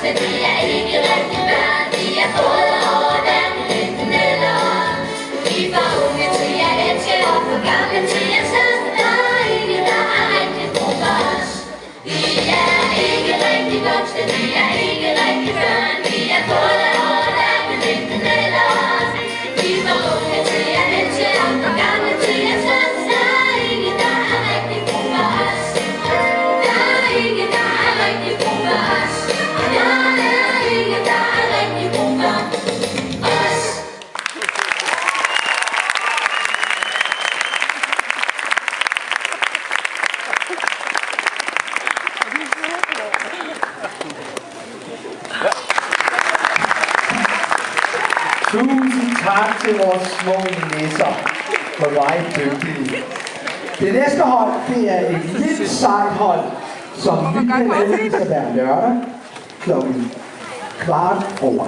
voksne, vi er ikke rigtig børn. Vi er både og hverken enten eller. Vi er for unge til at elske og for gamle til at snakke. Der er ingen, der er rigtig brug for os. Vi er ikke rigtig voksne, vi er ikke rigtig børn. Vi er både og hverken enten eller. Vi er for unge til at elske og for gamle til at snakke. Der er ingen, der er rigtig brug for os. Der er ingen, der er rigtig brug for os. Der er ingen, der er rigtig brug for os. Tusind tak til vores små nisser. Hvor var I dygtige. Det næste hold, det er et lidt sejt hold, som vi skal være lørdag kl. 15:15.